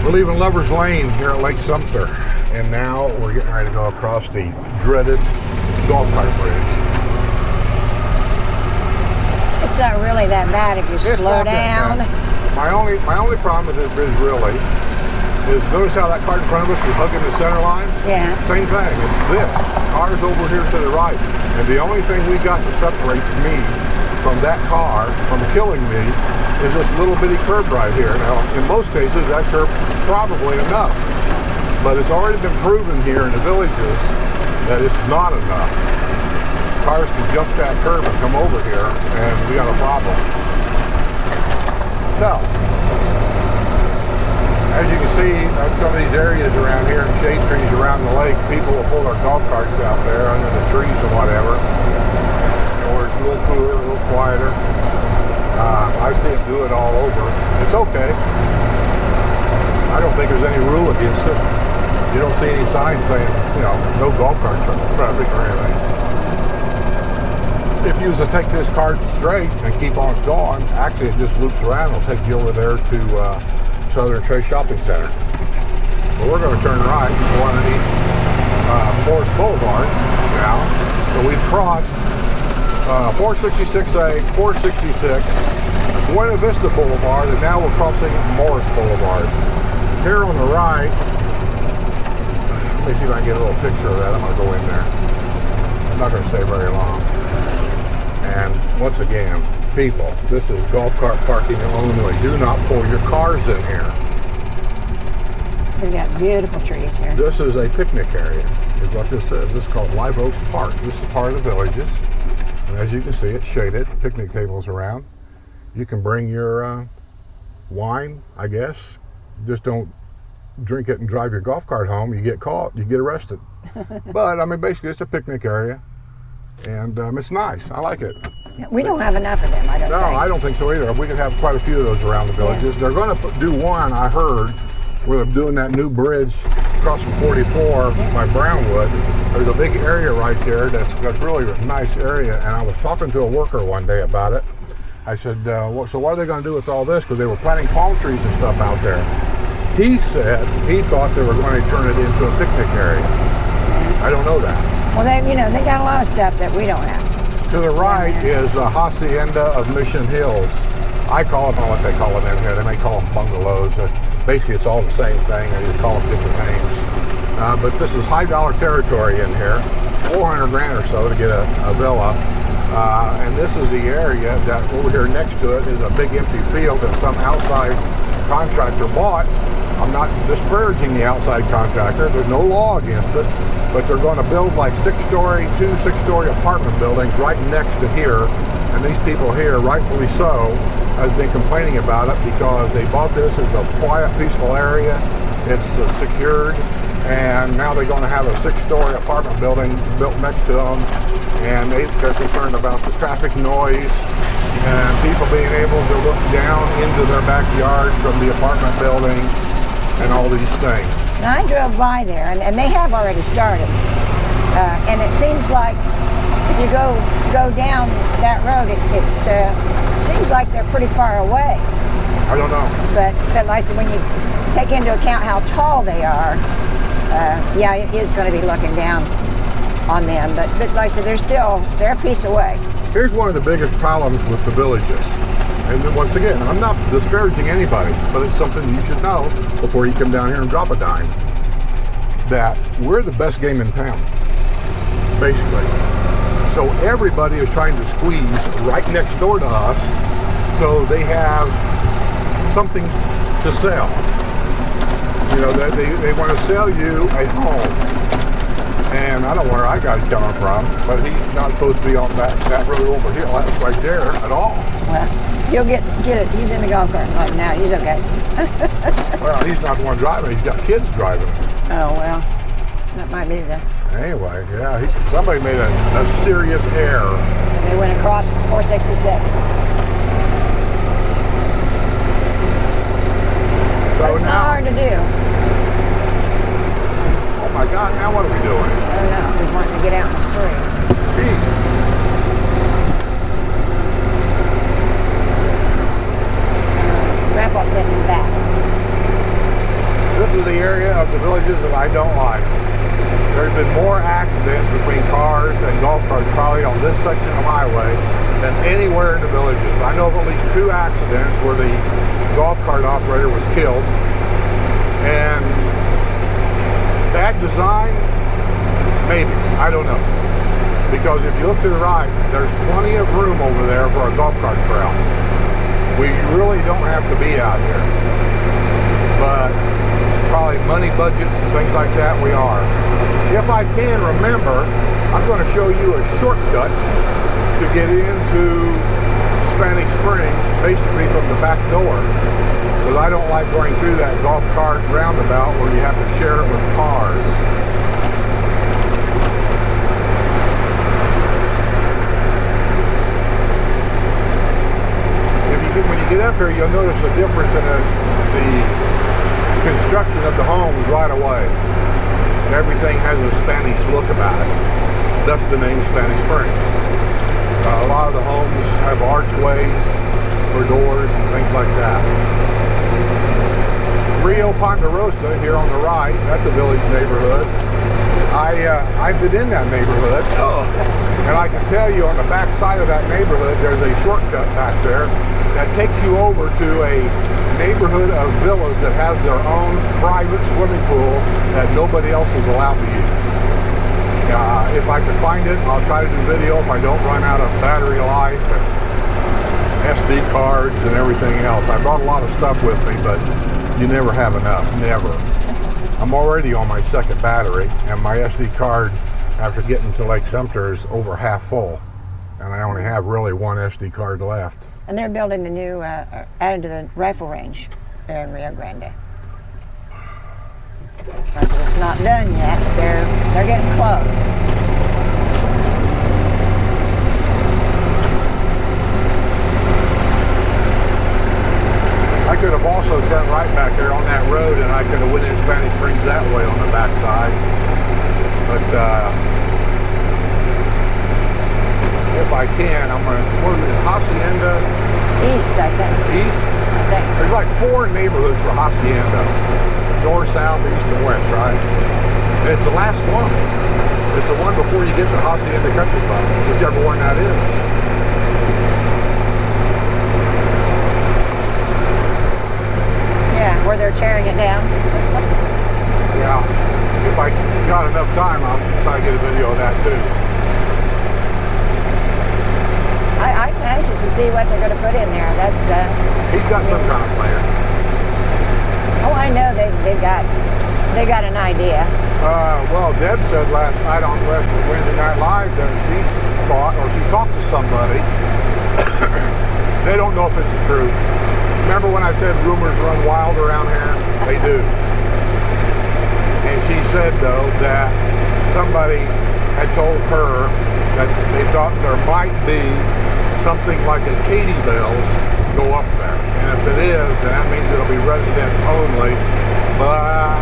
We're leaving Lover's Lane here at Lake Sumter, and now we're getting ready to go across the dreaded golf cart bridge. It's not really that bad if you slow down. My only problem with this bridge really is notice how that car in front of us is hugging the center line? Yeah. Same thing. It's this. Car's over here to the right. And the only thing we got that separates me from that car from killing me is this little bitty curb right here. Now, in most cases, that curb is probably enough. But it's already been proven here in the villages that it's not enough. Cars can jump that curb and come over here, and we got a problem. So, as you can see, some of these areas around here and shade trees around the lake, people will pull their golf carts out there under the trees or whatever, where it's a little cooler, a little quieter. I see them do it all over. It's okay. I don't think there's any rule against it. You don't see any signs saying, no golf cart traffic or anything. If you was to take this cart straight and keep on going, actually it just loops around. It'll take you over there to Southern Trace Shopping Center. But we're going to turn right and go underneath Forest Boulevard now. So we've crossed 466A, 466, Buena Vista Boulevard, and now we're crossing Morris Boulevard. Here on the right, let me see if I can get a little picture of that. I'm going to go in there. I'm not going to stay very long. And once again, people, this is golf cart parking only. Do not pull your cars in here. We've got beautiful trees here. This is a picnic area, is what this is. This is called Live Oaks Park. This is part of the villages. And as you can see, it's shaded, picnic tables around. You can bring your wine, I guess. Just don't drink it and drive your golf cart home. You get caught, you get arrested. But, I mean, basically, it's a picnic area. And it's nice. I like it. We don't have enough of them, I don't think. No, I don't think so either. We could have quite a few of those around the villages. Yeah. They're going to do one, I heard, where they're doing that new bridge crossing 44 by Brownwood. There's a big area right there that's really a nice area, and I was talking to a worker one day about it. I said, so what are they going to do with all this? Because they were planting palm trees and stuff out there. He said he thought they were going to turn it into a picnic area. I don't know that. Well, they got a lot of stuff that we don't have. To the right is the Hacienda of Mission Hills. I call them, I don't know what they call them in here. They may call them bungalows. Basically, it's all the same thing. They just call them different names. But this is high dollar territory in here. 400 grand or so to get a villa. And this is the area that over here next to it is a big empty field that some outside contractor bought. I'm not disparaging the outside contractor. There's no law against it. But they're going to build like two six-story apartment buildings right next to here. And these people here, rightfully so, has been complaining about it because they bought this as a quiet, peaceful area. It's secured. And now they're going to have a six-story apartment building built next to them. And they're concerned about the traffic noise and people being able to look down into their backyard from the apartment building and all these things. Now, I drove by there, and they have already started. And it seems like if you go down that road, it seems like they're pretty far away. I don't know. But like I said, when you take into account how tall they are, yeah, it is going to be looking down on them. But like I said, they're a piece away. Here's one of the biggest problems with the villages. And once again, I'm not disparaging anybody, but it's something you should know before you come down here and drop a dime. That we're the best game in town, basically. So everybody is trying to squeeze right next door to us so they have something to sell. They want to sell you a home. And I don't know where that guy's coming from, but he's not supposed to be on that road over here. That's right there at all. Well, he'll get it. He's in the golf cart right now. He's okay. Well, he's not the one driving. He's got kids driving. Oh, well, that might be the... Anyway, yeah, somebody made a serious error. And they went across 466. So it's not hard to do. Oh my God, now what are we doing? I don't know. We're wanting to get out in the street. Jeez. Grandpa's sitting in the back. that I don't like. There's been more accidents between cars and golf carts probably on this section of highway than anywhere in the villages. I know of at least 2 accidents where the golf cart operator was killed. And bad design, maybe, I don't know. Because if you look to the right, there's plenty of room over there for a golf cart trail. We really don't have to be out here. But probably money budgets and things like that, we are. If I can remember, I'm going to show you a shortcut to get into Spanish Springs, basically from the back door. Because I don't like going through that golf cart roundabout where you have to share it with cars. When you get up here, you'll notice a difference in the construction of the homes right away. Everything has a Spanish look about it. Thus the name Spanish Springs. A lot of the homes have archways for doors and things like that. Rio Ponderosa here on the right, that's a village neighborhood. I've been in that neighborhood. And I can tell you on the back side of that neighborhood, there's a shortcut back there that takes you over to a neighborhood of villas that has their own private swimming pool that nobody else is allowed to use. If I can find it, I'll try to do video if I don't run out of battery life and SD cards and everything else. I brought a lot of stuff with me, but you never have enough, never. I'm already on my 2nd battery, and my SD card, after getting to Lake Sumter, is over half full. And I only have really 1 SD card left. And they're building the new, added to the rifle range there in Rio Grande. Because it's not done yet, but they're getting close. I could have also turned right back there on that road, and I could have went in Spanish Springs that way on the backside. But if I can, I'm going to, what is it, Hacienda? East, I think. East? I think. There's like 4 neighborhoods for Hacienda. North, south, east, and west, right? And it's the last one. It's the one before you get to Hacienda Country Club, whichever one that is. Yeah, where they're tearing it down. Yeah. If I got enough time, I'll try to get a video of that too. I'm anxious to see what they're going to put in there. That's He's got some kind of plan. Oh, I know they got an idea. Well, Deb said last night on Wednesday Night Live that she thought, or she talked to somebody. They don't know if this is true. Remember when I said rumors run wild around here? They do. And she said, though, that somebody had told her that they thought there might be something like a Katie Bells go up there. And if it is, then that means it'll be residents only. But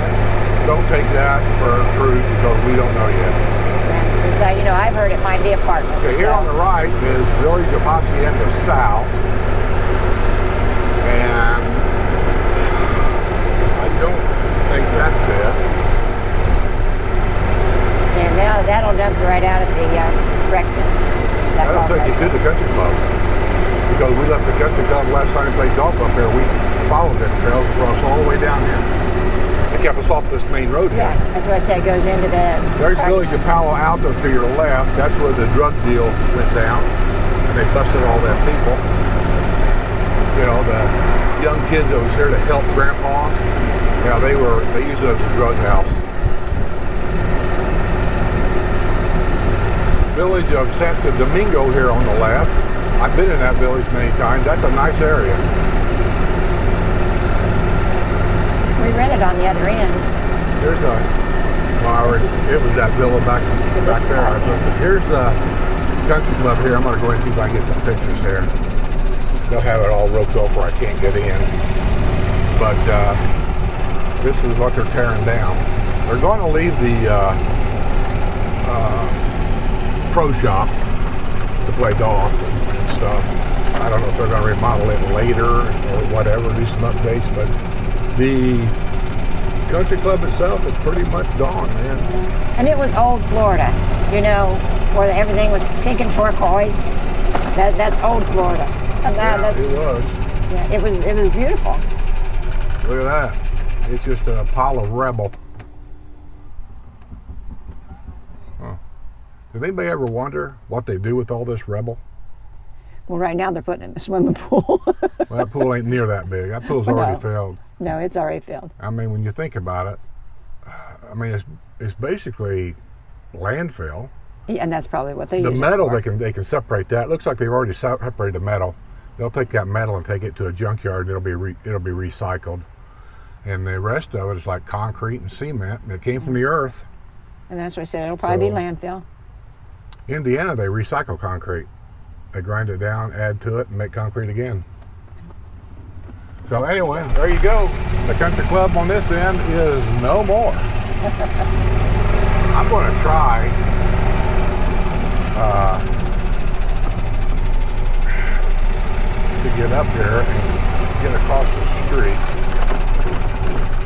don't take that for truth because we don't know yet. Because, I've heard it might be apartments. Okay, here on the right is Village of Hacienda South. And I don't think that's it. And that'll dump right out at the rec center. That'll take you to the country club. Because we left the country club last time we played golf up here. We followed them trails across all the way down here. It kept us off this main road here. Yeah, that's what I said. It goes into the... There's Village of Palo Alto to your left. That's where the drug deal went down. And they busted all them people. You know, the young kids that was here to help Grandpa. Yeah, they used it as a drug house. Village of Santo Domingo here on the left. I've been in that village many times. That's a nice area. We rented on the other end. There's a... Well, it was that villa back there. Here's the country club here. I'm going to go and see if I can get some pictures here. They'll have it all roped off where I can't get in. But this is what they're tearing down. They're going to leave the pro shop to play golf and stuff. I don't know if they're going to remodel it later or whatever, do some updates, but the country club itself is pretty much gone, man. And it was old Florida, you know, where everything was pink and turquoise. That's old Florida. And Yeah, it was. Yeah, it was beautiful. Look at that. It's just a pile of rubble. Huh. Did anybody ever wonder what they do with all this rubble? Well, right now they're putting it in the swimming pool. Well, that pool ain't near that big. That pool's already filled. No, it's already filled. I mean, when you think about it, I mean, it's basically landfill. Yeah, and that's probably what they use The metal, it for. they can separate that. It looks like they've already separated the metal. They'll take that metal and take it to a junkyard. It'll be recycled, and the rest of it is like concrete and cement. And it came from the earth. And that's what I said. It'll probably be landfill. Indiana, they recycle concrete. They grind it down, add to it, and make concrete again. So anyway, there you go. The country club on this end is no more. I'm going to try to get up here and get across the street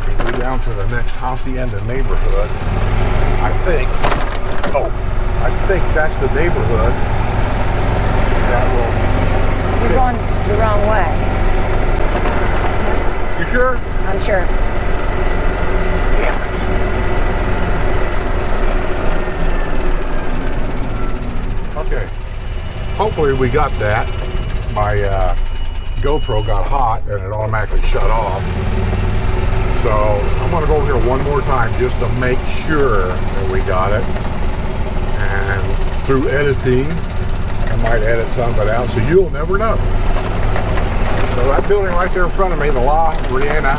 and go down to the next hacienda neighborhood. I think that's the neighborhood that will. You're going the wrong way. You sure? I'm sure. Damn it. Okay. Hopefully we got that. My GoPro got hot and it automatically shut off. So I'm going to go over here one more time just to make sure that we got it. And through editing, I might edit some of it out, so you'll never know. So that building right there in front of me, the La Reina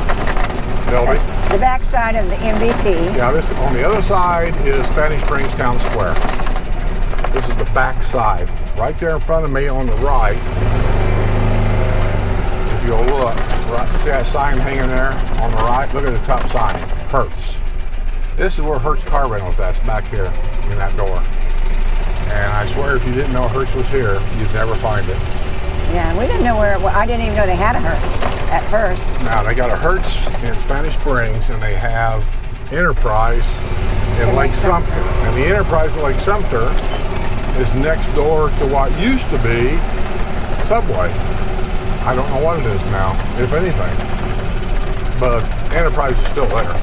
building. That's the back side of the MVP. Yeah, this on the other side is Spanish Springs Town Square. This is the back side. Right there in front of me on the right, if you'll look, right, see that sign hanging there on the right? Look at the top sign, Hertz. This is where Hertz Car Rentals is. That's back here in that door. And I swear if you didn't know Hertz was here, you'd never find it. Yeah, we didn't know where it was. I didn't even know they had a Hertz at first. Now, they got a Hertz in Spanish Springs, and they have Enterprise in Lake Sumter. And the Enterprise in Lake Sumter is next door to what used to be Subway. I don't know what it is now, if anything. But Enterprise is still there.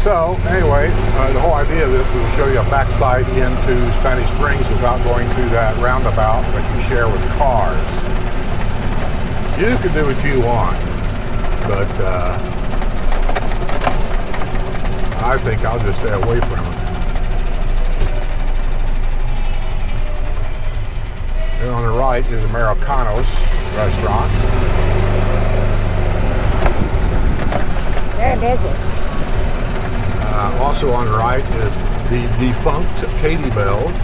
So, anyway, the whole idea of this was to show you a backside into Spanish Springs without going through that roundabout that you share with cars. You can do what you want, but I think I'll just stay away from it. And on the right is Americano's restaurant. Very busy. Also on the right is the defunct Katie Bell's.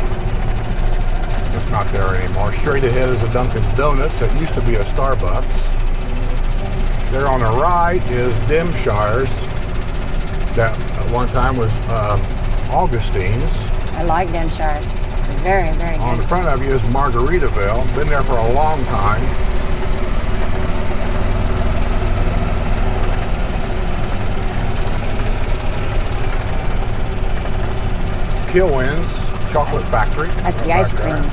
It's not there anymore. Straight ahead is a Dunkin' Donuts that used to be a Starbucks. There on the right is Demshire's. That at one time was Augustine's. I like Demshire's. Very, very good. On the front of you is Margaritaville. Been there for a long time. Kilwin's Chocolate Factory. That's the ice cream.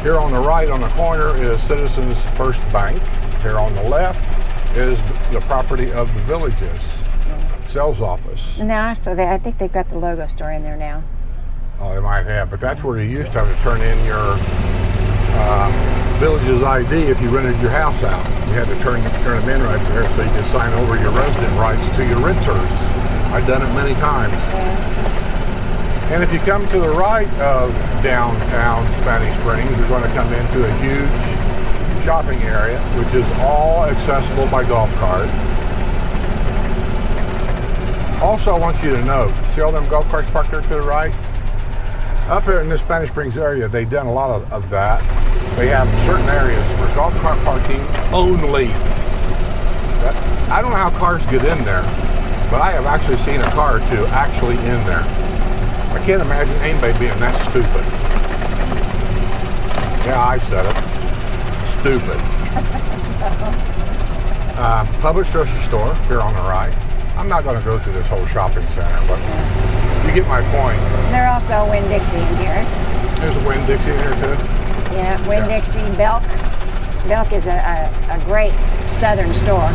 Here on the right on the corner is Citizens First Bank. Here on the left is the property of the Villages sales office. No, so I think they've got the logo store in there now. Oh, they might have, but that's where you used to have to turn in your Villages ID if you rented your house out. You had to turn them in right there so you could sign over your resident rights to your renters. I've done it many times. Yeah. And if you come to the right of downtown Spanish Springs, you're going to come into a huge shopping area, which is all accessible by golf cart. Also, I want you to note, see all them golf carts parked there to the right? Up here in the Spanish Springs area, they've done a lot of that. They have certain areas for golf cart parking only. I don't know how cars get in there, but I have actually seen a car or two actually in there. I can't imagine anybody being that stupid. Yeah, I said it. Stupid. Publix grocery store here on the right. I'm not going to go through this whole shopping center, but you get my point. There are also Winn-Dixie in here. There's a Winn-Dixie in here too. Yeah, Winn-Dixie, Belk. Belk is a great southern store.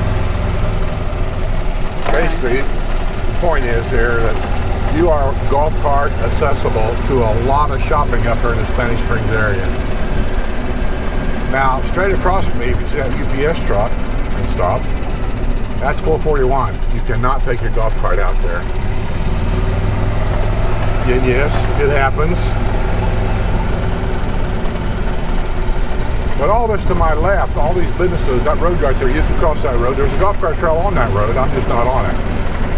Basically, the point is here that you are golf cart accessible to a lot of shopping up here in the Spanish Springs area. Now, straight across from me, if you see that UPS truck and stuff, that's 441. You cannot take your golf cart out there. And yes, it happens. But all this to my left, all these businesses, that road right there, you can cross that road. There's a golf cart trail on that road. I'm just not on it.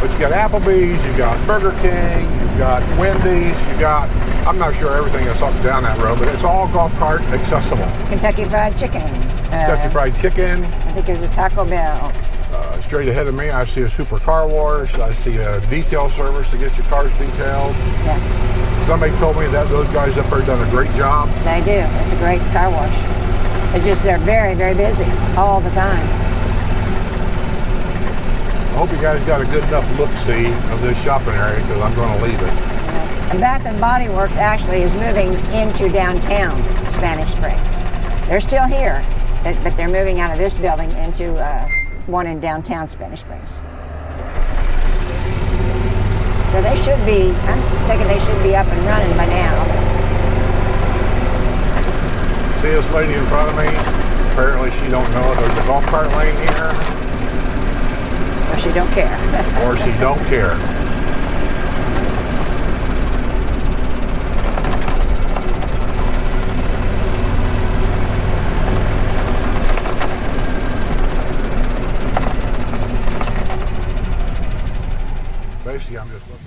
But you got Applebee's, you got Burger King, you got Wendy's, you got, I'm not sure everything that's up and down that road, but it's all golf cart accessible. Kentucky Fried Chicken. Kentucky Fried Chicken. I think there's a Taco Bell. Straight ahead of me, I see a Super Car Wash. I see a detail service to get your cars detailed. Yes. Somebody told me that those guys up there done a great job. They do. It's a great car wash. It's just they're very, very busy all the time. I hope you guys got a good enough look-see of this shopping area because I'm going to leave it. And Bath and Body Works actually is moving into downtown Spanish Springs. They're still here, but they're moving out of this building into one in downtown Spanish Springs. So they should be, I'm thinking they should be up and running by now. See this lady in front of me? Apparently she don't know there's a golf cart lane here. Or she don't care. Or she don't care. Basically, I'm just looking.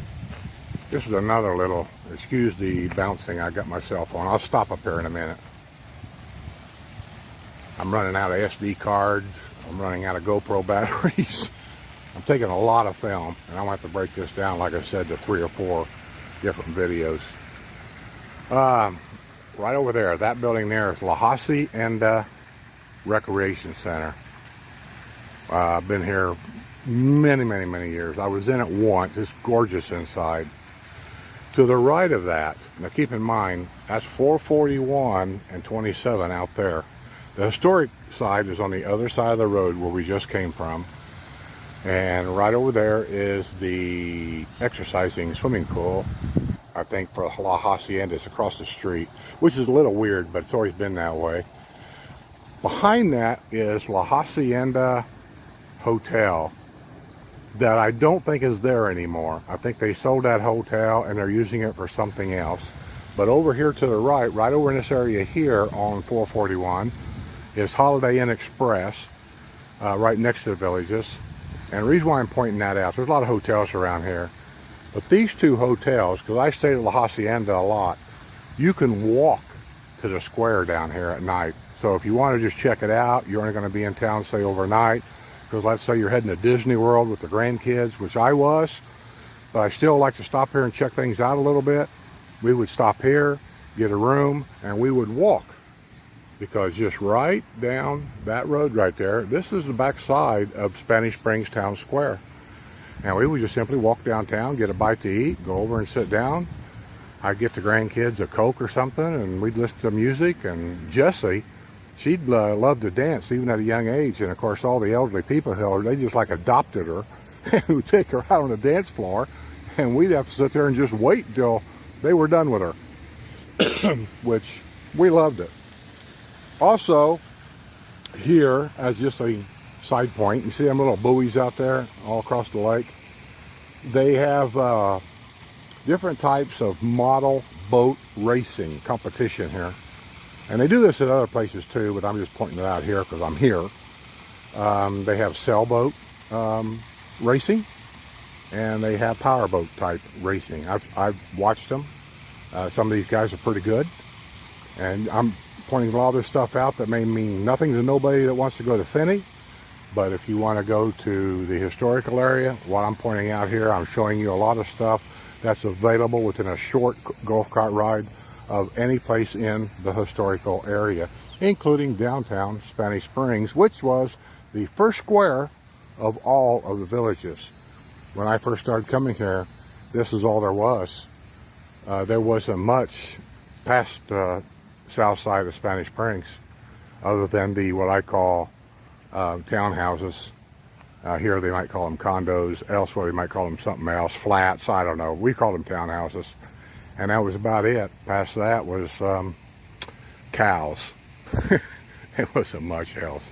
This is another little, excuse the bouncing I got myself on. I'll stop up here in a minute. I'm running out of SD cards. I'm running out of GoPro batteries. I'm taking a lot of film, and I'm going to have to break this down, like I said, to 3 or 4 different videos. Right over there, that building there is La Hacienda Recreation Center. I've been here many, many, many years. I was in it once. It's gorgeous inside. To the right of that, now keep in mind, that's 441 and 27 out there. The historic side is on the other side of the road where we just came from. And right over there is the exercising swimming pool, I think, for La Hacienda. It's across the street, which is a little weird, but it's always been that way. Behind that is La Hacienda Hotel that I don't think is there anymore. I think they sold that hotel and they're using it for something else. But over here to the right over in this area here on 441, is Holiday Inn Express, right next to the Villages. And the reason why I'm pointing that out, there's a lot of hotels around here, but these two hotels, because I stayed at La Hacienda a lot, you can walk to the square down here at night. So if you want to just check it out, you're only going to be in town, say, overnight, because let's say you're heading to Disney World with the grandkids, which I was, but I still like to stop here and check things out a little bit. We would stop here, get a room, and we would walk. Because just right down that road right there, this is the back side of Spanish Springs Town Square. And we would just simply walk downtown, get a bite to eat, go over and sit down. I'd get the grandkids a Coke or something, and we'd listen to music. And Jessie, she'd love to dance even at a young age. And of course, all the elderly people here, they just like adopted her and would take her out on the dance floor. And we'd have to sit there and just wait until they were done with her, which we loved it. Also, here, as just a side point, you see them little buoys out there all across the lake? They have different types of model boat racing competition here. And they do this at other places too, but I'm just pointing it out here because I'm here. They have sailboat racing, and they have powerboat type racing. I've watched them. Some of these guys are pretty good. And I'm pointing a lot of this stuff out that may mean nothing to nobody that wants to go to Finney, but if you want to go to the historical area, what I'm pointing out here, I'm showing you a lot of stuff that's available within a short golf cart ride of any place in the historical area. including downtown Spanish Springs, which was the first square of all of the villages. When I first started coming here, this is all there was. There wasn't much past south side of Spanish Springs other than the what I call townhouses. Here they might call them condos, elsewhere they might call them something else, flats, I don't know. We call them townhouses. And that was about it. Past that was cows. It wasn't much else.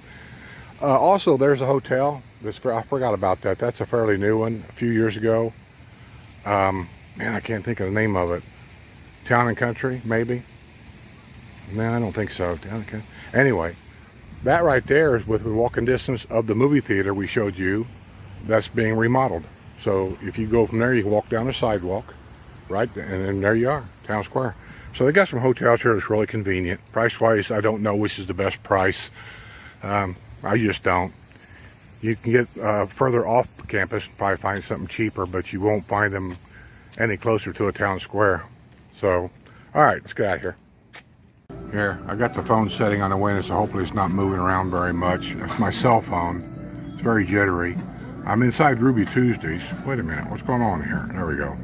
Also, there's a hotel. I forgot about that. That's a fairly new one, a few years ago. Man, I can't think of the name of it. Town and Country, maybe? No, I don't think so. Town and Country. Anyway, that right there is within walking distance of the movie theater we showed you that's being remodeled. So if you go from there, you can walk down the sidewalk, right? And then there you are, Town Square. So they got some hotels here that's really convenient. Price-wise, I don't know which is the best price. I just don't. You can get further off campus, probably find something cheaper, but you won't find them any closer to a town square. So, all right, let's get out of here. Here, I got the phone setting on the window, so hopefully it's not moving around very much. That's my cell phone. It's very jittery. I'm inside Ruby Tuesdays. Wait a minute, what's going on here? There we go.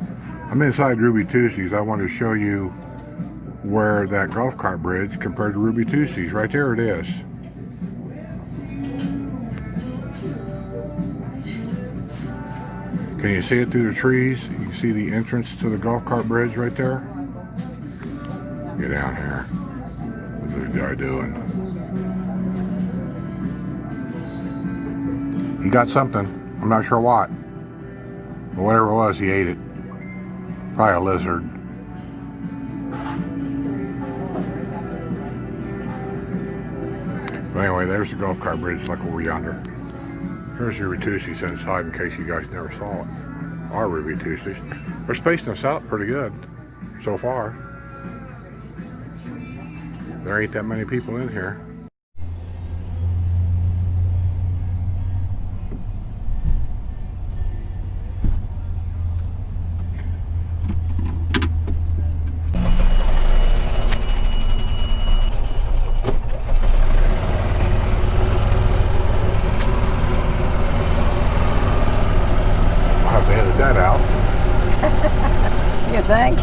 I'm inside Ruby Tuesdays. I want to show you where that golf cart bridge compared to Ruby Tuesdays. Right there it is. Can you see it through the trees? You can see the entrance to the golf cart bridge right there. Get down here. What's this guy doing? He got something. I'm not sure what. But whatever it was, he ate it. Probably a lizard. But anyway, there's the golf cart bridge, like over yonder. Here's your Ruby Tuesdays inside in case you guys never saw it. Our Ruby Tuesdays. They're spacing us out pretty good so far. There ain't that many people in here. I'll have to edit that out. You think?